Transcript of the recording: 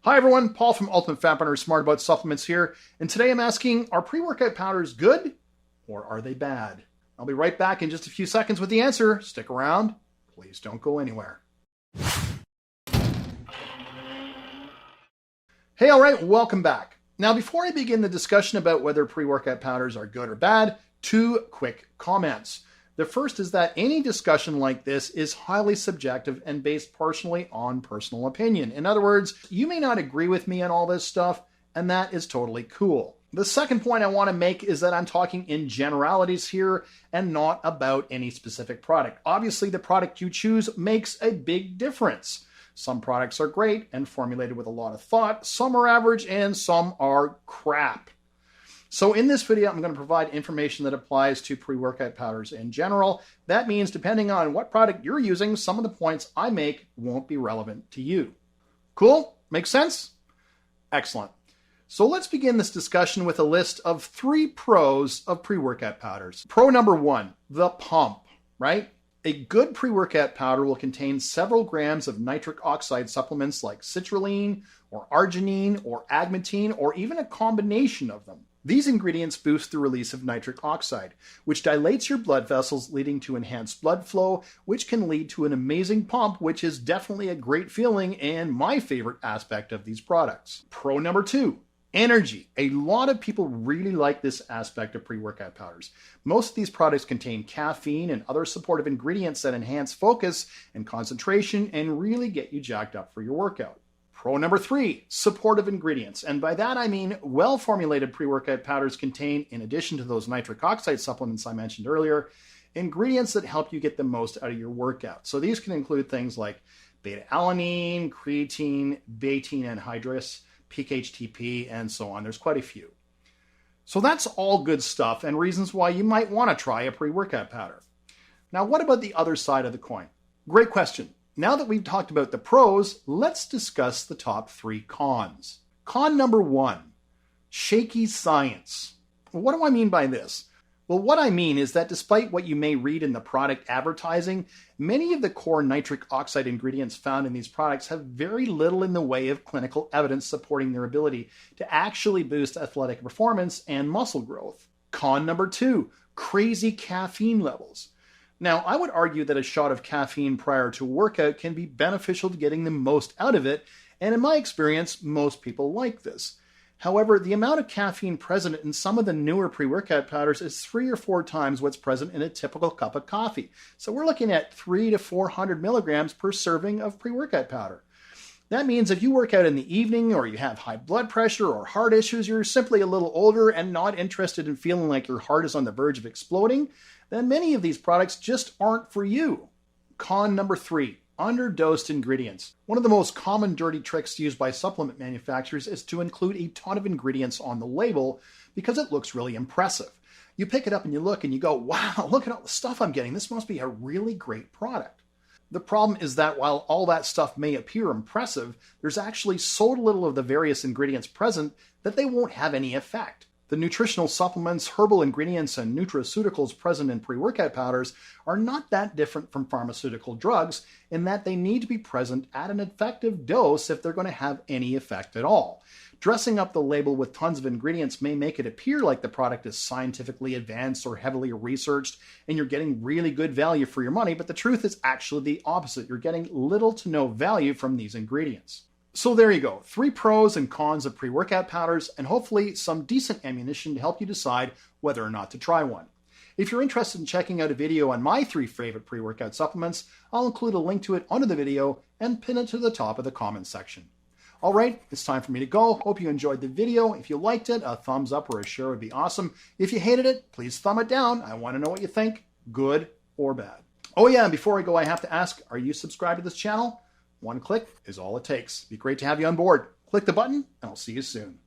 Hi everyone, Paul from UltimateFatBurner Smart About Supplements here, and today I'm asking, are pre-workout powders good or are they bad? I'll be right back in just a few seconds with the answer. Stick around, please don't go anywhere. Hey, alright, welcome back. Now before I begin the discussion about whether pre-workout powders are good or bad, two quick comments. The first is that any discussion like this is highly subjective and based partially on personal opinion. In other words, you may not agree with me on all this stuff, and that is totally cool. The second point I want to make is that I'm talking in generalities here and not about any specific product. Obviously, the product you choose makes a big difference. Some products are great and formulated with a lot of thought, some are average, and some are crap. So in this video, I'm going to provide information that applies to pre-workout powders in general. That means depending on what product you're using, some of the points I make won't be relevant to you. Cool? Makes sense? Excellent. So let's begin this discussion with a list of 3 pros of pre-workout powders. Pro number 1, the pump, right? A good pre-workout powder will contain several grams of nitric oxide supplements like citrulline or arginine or agmatine or even a combination of them. These ingredients boost the release of nitric oxide, which dilates your blood vessels, leading to enhanced blood flow, which can lead to an amazing pump, which is definitely a great feeling and my favorite aspect of these products. Pro number 2, energy. A lot of people really like this aspect of pre-workout powders. Most of these products contain caffeine and other supportive ingredients that enhance focus and concentration and really get you jacked up for your workout. Pro number 3, supportive ingredients. And by that I mean well-formulated pre-workout powders contain, in addition to those nitric oxide supplements I mentioned earlier, ingredients that help you get the most out of your workout. So these can include things like beta-alanine, creatine, betaine anhydrous, PKHTP, and so on. There's quite a few. So that's all good stuff and reasons why you might want to try a pre-workout powder. Now, what about the other side of the coin? Great question. Now that we've talked about the pros, let's discuss the top 3 cons. Con number 1, shaky science. What do I mean by this? Well, what I mean is that despite what you may read in the product advertising, many of the core nitric oxide ingredients found in these products have very little in the way of clinical evidence supporting their ability to actually boost athletic performance and muscle growth. Con number 2, crazy caffeine levels. Now, I would argue that a shot of caffeine prior to a workout can be beneficial to getting the most out of it, and in my experience, most people like this. However, the amount of caffeine present in some of the newer pre-workout powders is 3 or 4 times what's present in a typical cup of coffee. So we're looking at 300 to 400 milligrams per serving of pre-workout powder. That means if you work out in the evening or you have high blood pressure or heart issues, you're simply a little older and not interested in feeling like your heart is on the verge of exploding, then many of these products just aren't for you. Con number 3, underdosed ingredients. One of the most common dirty tricks used by supplement manufacturers is to include a ton of ingredients on the label because it looks really impressive. You pick it up and you look and you go, wow, look at all the stuff I'm getting. This must be a really great product. The problem is that while all that stuff may appear impressive, there's actually so little of the various ingredients present that they won't have any effect. The nutritional supplements, herbal ingredients, and nutraceuticals present in pre-workout powders are not that different from pharmaceutical drugs in that they need to be present at an effective dose if they're going to have any effect at all. Dressing up the label with tons of ingredients may make it appear like the product is scientifically advanced or heavily researched and you're getting really good value for your money, but the truth is actually the opposite. You're getting little to no value from these ingredients. So there you go, 3 pros and cons of pre-workout powders and hopefully some decent ammunition to help you decide whether or not to try one. If you're interested in checking out a video on my 3 favorite pre-workout supplements, I'll include a link to it under the video and pin it to the top of the comments section. All right, it's time for me to go. Hope you enjoyed the video. If you liked it, a thumbs up or a share would be awesome. If you hated it, please thumb it down. I want to know what you think, good or bad. Oh yeah, and before I go, I have to ask, are you subscribed to this channel? 1 click is all it takes. It'd be great to have you on board. Click the button, and I'll see you soon.